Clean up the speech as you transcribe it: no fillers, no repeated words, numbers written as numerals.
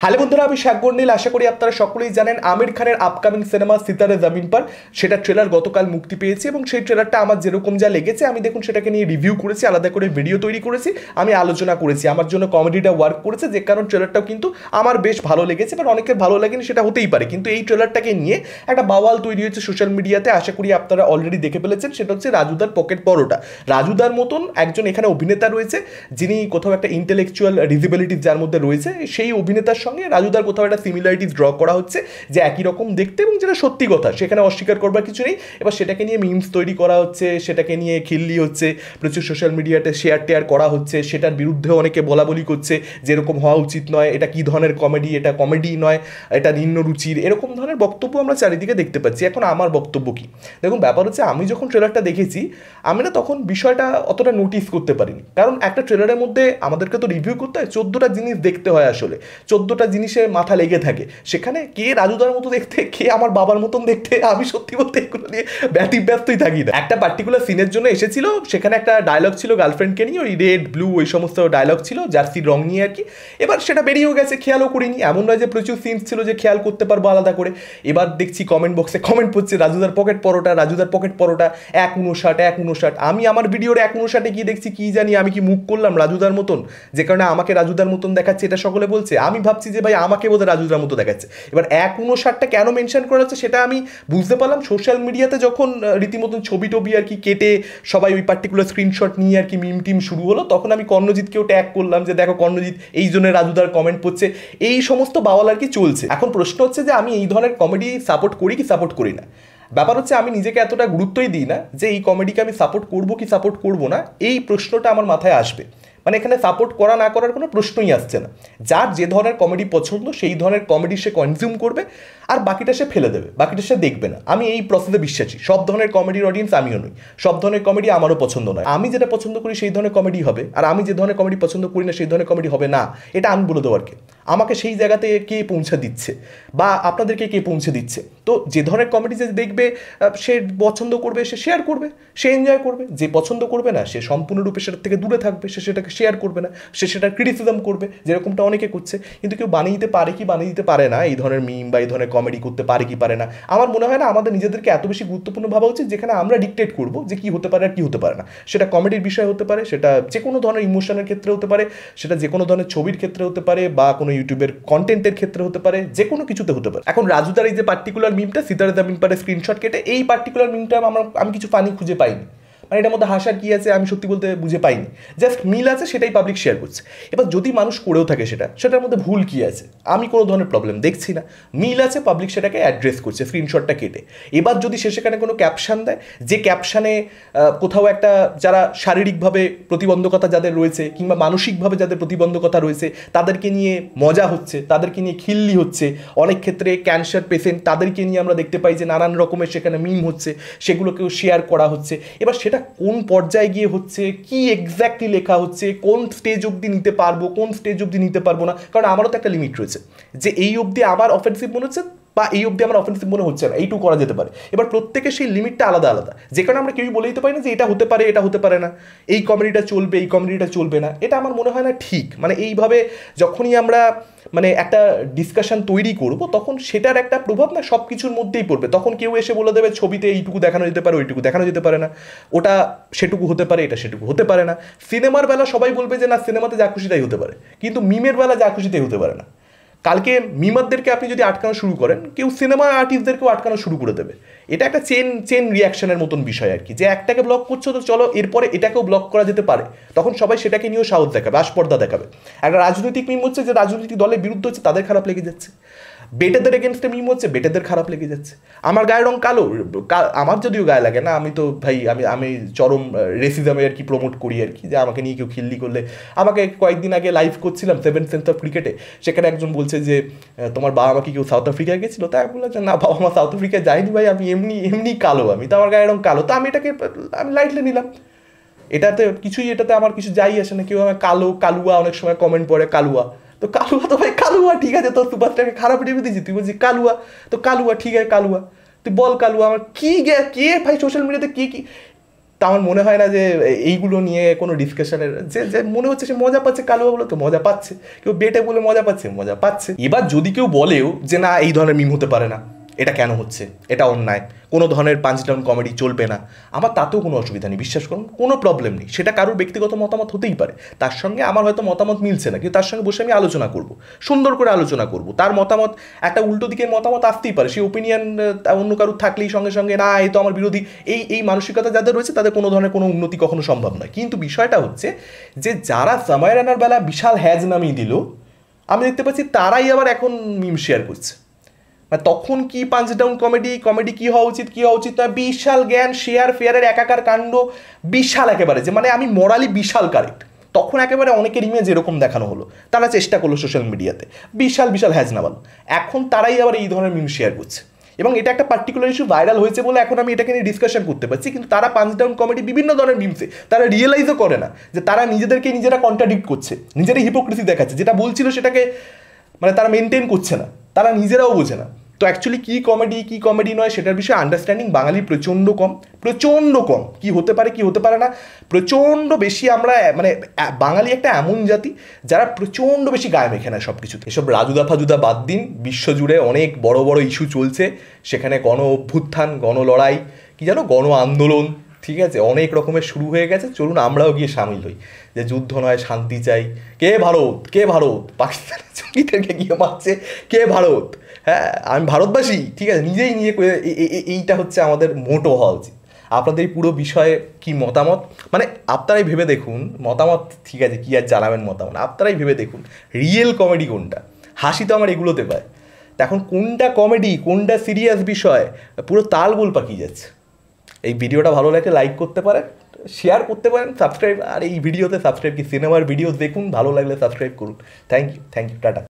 Hello বন্ধুরা, আমি সাগর নীল। আশা করি আপনারা সকলেই জানেন আমির খানের আপকামিং সিনেমা সিতারে জামিন পার, সেটা ট্রেলার গতকাল মুক্তি পেয়েছে এবং সেই ট্রেলারটা আমার যেরকম যা লেগেছে আমি দেখুন সেটাকে নিয়ে রিভিউ করেছি, আলাদা করে ভিডিও তৈরি করেছি, আমি আলোচনা করেছি। আমার জন্য কমেডিটা ওয়ার্ক করেছে, যে কারণ ট্রেলারটাও কিন্তু আমার বেশ ভালো লেগেছে, বাট অনেকের ভালো লাগেনি সেটা হতেই পারে। কিন্তু এই ট্রেলারটাকে নিয়ে একটা বাওয়াল তৈরি হয়েছে সোশ্যাল মিডিয়াতে, আশা করি আপনারা অলরেডি দেখে ফেলেছেন। সেটা হচ্ছে রাজুদার পকেট পরোটা। রাজুদার মতন একজন এখানে অভিনেতা রয়েছে যিনি কোথাও একটা ইন্টেলেকচুয়াল ডিসেবিলিটিস যার মধ্যে রয়েছে, সেই অভিনেতার সঙ্গে রাজুদার কোথাও একটা সিমিলারিটিস ড্র করা হচ্ছে যে একই রকম দেখতে, এবং যেটা সত্যি কথা সেখানে অস্বীকার করবার কিছু নেই। এবার সেটাকে নিয়ে মিমস তৈরি করা হচ্ছে, সেটাকে নিয়ে খিল্লি হচ্ছে, প্রচুর সোশ্যাল মিডিয়াতে শেয়ার টেয়ার করা হচ্ছে, সেটার বিরুদ্ধে অনেকে বলা বলি করছে যে এরকম হওয়া উচিত নয়, এটা কী ধরনের কমেডি, এটা কমেডি নয়, এটা নিম্ন রুচির, এরকম ধরনের বক্তব্য আমরা চারিদিকে দেখতে পাচ্ছি। এখন আমার বক্তব্য কী দেখুন, ব্যাপার হচ্ছে আমি যখন ট্রেলারটা দেখেছি আমি না তখন বিষয়টা অতটা নোটিস করতে পারিনি, কারণ একটা ট্রেলারের মধ্যে আমাদেরকে তো রিভিউ করতে হয়, 14টা জিনিস দেখতে হয়, আসলে 14টা জিনিসে মাথা লেগে থাকে। সেখানে কে রাজুদার মতো দেখতে, কে আমার বাবার মতন দেখতে, আমি সত্যি বলতে এগুলো নিয়ে ব্যতিব্যস্তই থাকি না। একটা পার্টিকুলার সিনের জন্য এসেছিল, সেখানে একটা ডায়লগ ছিল গার্লফ্রেন্ডকে নিয়ে, ওই রেড ব্লু ওই সমস্ত ডায়লগ ছিল, জার্সির রং নিয়ে আর কি। এবার সেটা বেরিয়েও গেছে, খেয়ালও করিনি। এমন নয় যে প্রচুর সিনস ছিল যে খেয়াল করতে পারবো আলাদা করে। এবার দেখছি কমেন্ট বক্সে কমেন্ট পড়ছে রাজুদার পকেট পরোটা, রাজুদার পকেট পরোটা, 1:59 আমি আমার ভিডিওর 1:59 গিয়ে দেখছি কি জানি আমি কি মুখ করলাম রাজুদার মতন, যে কারণে আমাকে রাজুদার মতন দেখাচ্ছে, এটা সকলে বলছে। আমি ভাবছি যে ভাই আমাকে বোধহয় রাজুদার মতো দেখাচ্ছে। এবার 1:59টা কেন মেনশন করা হচ্ছে সেটা আমি বুঝতে পারলাম সোশ্যাল মিডিয়াতে যখন রীতিমতন ছবি টবি আর কি কেটে সবাই ওই পার্টিকুলার স্ক্রিনশট নিয়ে আর কি মিম টিম শুরু হলো, তখন আমি কর্ণজিৎকেও ট্যাগ করলাম যে দেখো কর্ণজিৎ এই জন্য রাজুদার কমেন্ট পড়ছে, এই সমস্ত বাওয়াল আর কি চলছে। এখন প্রশ্ন হচ্ছে যে আমি এই ধরনের কমেডি সাপোর্ট করি কি সাপোর্ট করি না। ব্যাপার হচ্ছে আমি নিজেকে এতটা গুরুত্বই দিই না যে এই কমেডিকে আমি সাপোর্ট করবো কি সাপোর্ট করবো না, এই প্রশ্নটা আমার মাথায় আসবে। মানে এখানে সাপোর্ট করা না করার কোনো প্রশ্নই আসছে না। যার যে ধরনের কমেডি পছন্দ সেই ধরনের কমেডি সে কনজিউম করবে, আর বাকিটা সে ফেলে দেবে, বাকিটা সে দেখবে না। আমি এই প্রসেসে বিশ্বাসী। সব ধরনের কমেডির অডিয়েন্স আমিও নই, সব ধরনের কমেডি আমারও পছন্দ নয়। আমি যেটা পছন্দ করি সেই ধরনের কমেডি হবে, আর আমি যে ধরনের কমেডি পছন্দ করি না সেই ধরনের কমেডি হবে না। এটা আমি বলে দেওয়ার কে? আমাকে সেই জায়গাতে কে পৌঁছে দিচ্ছে, বা আপনাদেরকে কে পৌঁছে দিচ্ছে? তো যে ধরনের কমেডি যে দেখবে সে পছন্দ করবে, সে শেয়ার করবে, সে এনজয় করবে। যে পছন্দ করবে না সে সম্পূর্ণরূপে সেটার থেকে দূরে থাকবে, সে সেটাকে শেয়ার করবে না, সে সেটার ক্রিটিসিজম করবে, যেরকমটা অনেকে করছে। কিন্তু কেউ বানিয়ে দিতে পারে কি বানিয়ে দিতে পারে না, এই ধরনের মিম বা এই ধরনের কমেডি করতে পারে কি পারে না। আমার মনে হয় না আমাদের নিজেদেরকে এত বেশি গুরুত্বপূর্ণ ভাবা উচিত যেখানে আমরা ডিকটেট করবো যে কি হতে পারে আর কি হতে পারে না। সেটা কমেডির বিষয় হতে পারে, সেটা যে কোনো ধরনের ইমোশনের ক্ষেত্রে হতে পারে, সেটা যে কোনো ধরনের ছবির ক্ষেত্রে হতে পারে, বা কোনো ইউটিউবের কন্টেন্টের ক্ষেত্রে হতে পারে, যে কোনো কিছুতে হতে পারে। এখন রাজুদার এই যে পার্টিকুলার মিমটা সিতারে জামিন পারে স্ক্রিনশট কেটে, এই পার্টিকুলার মিমটা আমি কিছু ফানি খুঁজে পাইনি। মানে এটার মধ্যে হাসার কী আছে আমি সত্যি বলতে বুঝে পাইনি। জাস্ট মিল আছে, সেটাই পাবলিক শেয়ার করছে। এবার যদি মানুষ করেও থাকে সেটার মধ্যে ভুল কী আছে? আমি কোনো ধরনের প্রবলেম দেখছি না। মিল আছে, পাবলিক সেটাকে অ্যাড্রেস করছে স্ক্রিনশটটা কেটে। এবার যদি সে সেখানে কোনো ক্যাপশন দেয়, যে ক্যাপশানে কোথাও একটা যারা শারীরিকভাবে প্রতিবন্ধকতা যাদের রয়েছে, কিংবা মানসিকভাবে যাদের প্রতিবন্ধকতা রয়েছে, তাদেরকে নিয়ে মজা হচ্ছে, তাদেরকে নিয়ে খিল্লি হচ্ছে, অনেক ক্ষেত্রে ক্যান্সার পেশেন্ট তাদেরকে নিয়ে আমরা দেখতে পাই যে নানান রকমের সেখানে মিম হচ্ছে, সেগুলোকেও শেয়ার করা হচ্ছে। এবার সেটা কোন পর্যায়ে গিয়ে হচ্ছে, কি এক্স্যাক্টলি লেখা হচ্ছে, কোন স্টেজ অবধি নিতে পারবো, কোন স্টেজ অবধি নিতে পারবো না, কারণ আমারও তো একটা লিমিট রয়েছে যে এই অবধি আমার অফেন্সিভ মনে হচ্ছে বা এই অবধি আমার অফেন্সিভ মনে হচ্ছে না, এইটুকু করা যেতে পারে। এবার প্রত্যেকের সেই লিমিটটা আলাদা আলাদা, যে কারণে আমরা কেউই বলে দিতে পারি না যে এটা হতে পারে এটা হতে পারে না, এই কমেডিটা চলবে এই কমেডিটা চলবে না। এটা আমার মনে হয় না ঠিক। মানে এইভাবে যখনই আমরা মানে একটা ডিসকাশন তৈরি করব, তখন সেটার একটা প্রভাব না সব কিছুর মধ্যেই পড়বে। তখন কেউ এসে বলে দেবে ছবিতে এইটুকু দেখানো যেতে পারে, ওইটুকু দেখানো যেতে পারে না, ওটা সেটুকু হতে পারে, এটা সেটুকু হতে পারে না। সিনেমার বেলা সবাই বলবে যে না সিনেমাতে যা খুশি তাই হতে পারে, কিন্তু মিমের বেলা যা খুশি তাই হতে পারে না। কালকে মিমারদেরকে আপনি যদি আটকানো শুরু করেন, কেউ সিনেমা আর্টিস্টদেরকেও আটকানো শুরু করে দেবে। এটা একটা চেন রিয়াকশনের মতন বিষয় আর কি, যে একটাকে ব্লক করছো তো চলো এরপরে এটাকেও ব্লক করা যেতে পারে। তখন সবাই সেটাকে নিয়েও সাহস দেখাবে, আস্পর্ধা দেখাবে। একটা রাজনৈতিক মিম হচ্ছে যে রাজনৈতিক দলের বিরুদ্ধে হচ্ছে, তাদের খারাপ লেগে যাচ্ছে। বেটেদের এগেনস্টে মিম হচ্ছে, বেটেদের খারাপ লেগে যাচ্ছে। আমার গায়ের রং কালো, আমার যদিও গায়ে লাগে না, আমি তো ভাই আমি চরম রেসিজমে আর কি প্রমোট করি আর কি, যে আমাকে নিয়ে কেউ খিল্লি করলে। আমাকে কয়েকদিন আগে লাইভ করছিলাম 7th সেন্স অফ ক্রিকেটে, সেখানে একজন বলছে যে তোমার বাবা মা কি কেউ সাউথ আফ্রিকায় গেছিলো? তাই আমি বললাম যে না, বাবা মা সাউথ আফ্রিকায় যায়নি ভাই, আমি এমনি কালো, আমি তো আমার গায়ের রং কালো, তো আমি এটাকে লাইটলি নিলাম। এটাতে আমার কিছু যাই আসে না। কেউ আমার কালুয়া অনেক সময় কমেন্ট পড়ে, কালুয়া তো কালুয়া, তো ভাই কালুয়া ঠিক আছে, তোর সুপারস্টারকে খারাপ রিভিউ দিয়েছি, তুই বলছিস কালুয়া, তো কালুয়া ঠিক আছে কালুয়া, তুই বল কালুয়া। আমার কি কে ভাই সোশ্যাল মিডিয়াতে কি তা আমার মনে হয় না যে এইগুলো নিয়ে কোনো ডিসকাশনের যে যে মনে হচ্ছে সে মজা পাচ্ছে, কালুবাবু তো মজা পাচ্ছে, কেউ বেটে বলে মজা পাচ্ছে। এবার যদি কেউ বলেও যে না এই ধরনের মিম হতে পারে না, এটা কেন হচ্ছে, এটা অন্যায়, কোনো ধরনের পাঞ্চ ডাউন কমেডি চলবে না, আমার তাতেও কোনো অসুবিধা নেই, বিশ্বাস করুন কোনো প্রবলেম নেই। সেটা কারোর ব্যক্তিগত মতামত হতেই পারে, তার সঙ্গে আমার হয়তো মতামত মিলছে না, কিন্তু তার সঙ্গে বসে আমি আলোচনা করব, সুন্দর করে আলোচনা করব। তার মতামত একটা উল্টো দিকের মতামত আসতেই পারে, সেই ওপিনিয়ন অন্য কারোর থাকলেই সঙ্গে সঙ্গে না এই তো আমার বিরোধী, এই মানসিকতা যাদের রয়েছে তাদের কোনো ধরনের কোনো উন্নতি কখনো সম্ভব নয়। কিন্তু বিষয়টা হচ্ছে যে যারা সময় রানার বেলা বিশাল হ্যাজ নামিয়ে দিল, আমি দেখতে পাচ্ছি তারাই আবার এখন মিম শেয়ার করছে। তখন কি পাঞ্চ ডাউন কমেডি কি হওয়া উচিত না, বিশাল জ্ঞান শেয়ার ফেয়ারের একাকার কাণ্ড, বিশাল একেবারে, যে মানে আমি মোরালি বিশাল কারেক্ট। তখন একেবারে অনেকের ইমেজ এরকম দেখানো হলো, তারা চেষ্টা করলো সোশ্যাল মিডিয়াতে বিশাল হ্যাজ নামালো। এখন তারাই আবার এই ধরনের মিম শেয়ার করছে, এবং এটা একটা পার্টিকুলার ইস্যু ভাইরাল হয়েছে বলে এখন আমি এটাকে নিয়ে ডিসকাশন করতে পারছি। কিন্তু তারা পাঞ্চ ডাউন কমেডি বিভিন্ন ধরনের মিমসে তারা রিয়েলাইজও করে না যে তারা নিজেরা কন্ট্রাডিক্ট করছে, নিজেরাই হিপোক্রেসি দেখাচ্ছে, যেটা বলছিল সেটাকে মানে তারা মেনটেন করছে না, তারা নিজেরাও বোঝে না। তো অ্যাকচুয়ালি কী কমেডি নয় সেটার বিষয়ে আন্ডারস্ট্যান্ডিং বাঙালি প্রচণ্ড কম। কি হতে পারে না প্রচণ্ড বেশি। আমরা মানে বাঙালি একটা এমন জাতি যারা প্রচণ্ড বেশি গায়ে মেখে নেয় সব কিছুতে। এসব রাজুদা ফাজুদা বাদ দিন, বিশ্বজুড়ে অনেক বড় ইস্যু চলছে, সেখানে গণ অভ্যুত্থান, গণলড়াই, কি জানো গণ আন্দোলন, ঠিক আছে, অনেক রকমের শুরু হয়ে গেছে। চলুন আমরাও গিয়ে সামিল হই, যে যুদ্ধ নয় শান্তি চাই। কে ভারত পাকিস্তানের জঙ্গিদেরকে গিয়ে মারছে, কে ভারত? হ্যাঁ আমি ভারতবাসী, ঠিক আছে, নিজেই নিয়ে এইটা হচ্ছে আমাদের মোটো হওয়া উচিত। আপনাদের এই পুরো বিষয়ে কি মতামত, মানে আপনারাই ভেবে দেখুন মতামত, ঠিক আছে, কি আর জ্বালাবেন মতামত, আপনারাই ভেবে দেখুন রিয়েল কমেডি কোনটা। হাসি তো আমার এগুলোতে পায়, তা এখন কোনটা কমেডি কোনটা সিরিয়াস বিষয় পুরো তালগোল পাকিয়ে যাচ্ছে। এই ভিডিওটা ভালো লাগলে লাইক করতে পারেন, শেয়ার করতে পারেন, সাবস্ক্রাইব, আর এই ভিডিওতে সাবস্ক্রাইব কি সিনেমার ভিডিও দেখুন, ভালো লাগলে সাবস্ক্রাইব করুন। Thank you, tata.